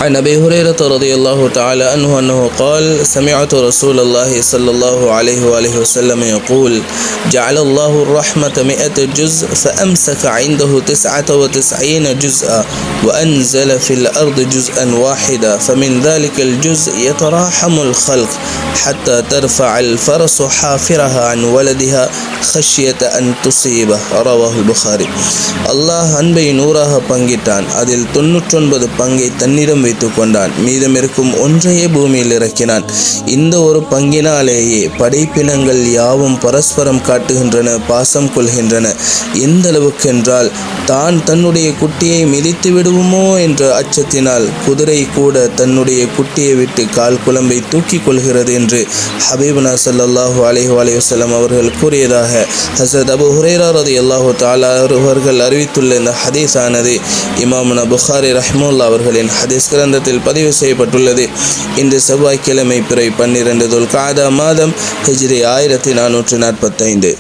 عن أبي هريرة رضي الله تعالى عنه أنه قال سمعت رسول الله صلى الله عليه وآله وسلم يقول جعل الله الرحمة 100 جزء فأمسك عنده 99 جزءا وأنزل في الأرض جزءا واحدا فمن ذلك الجزء يتراحم الخلق حتى ترفع الفرس حافرها عن ولدها خشية أن تصيبه رواه البخاري. الله அன்பை நூறாக பங்கிட்டான். அதில் 99 பங்கை தன்னிடம் வைத்துக் கொண்டான். மீதமிருக்கும் ஒன்றையே பூமியில் இறக்கினான். இந்த ஒரு பங்கினாலேயே படைப்பினங்கள் யாவும் பரஸ்பரம் காட்டுகின்றன, பாசம் கொள்கின்றன. எந்த அளவுக்கு என்றால் தான் தன்னுடைய குட்டியை மிதித்து விடுவோமோ என்ற அச்சத்தினால் குதிரை கூட தன்னுடைய குட்டியை விட்டு கால் குழம்பை தூக்கி கொள்கிறது என்று ஹபீபுனா ஸல்லல்லாஹு அலைஹி வஸல்லம் அவர்கள் கூறியதாக ஹஸரத் அபூ ஹுரைரா ரலியல்லாஹு தஆலா அவர்கள் அறிவித்துள்ள இந்த ஹதீஸ் ஆனது இமாமுனா புகாரி ரஹ்மத்துல்லாஹி அவர்களின் ஹதீஸ் கிரந்தத்தில் பதிவு செய்யப்பட்டுள்ளது. இன்று செவ்வாய்க்கிழமை பிறை 12 துல்காதா மாதம் ஹிஜ்ரி 1445.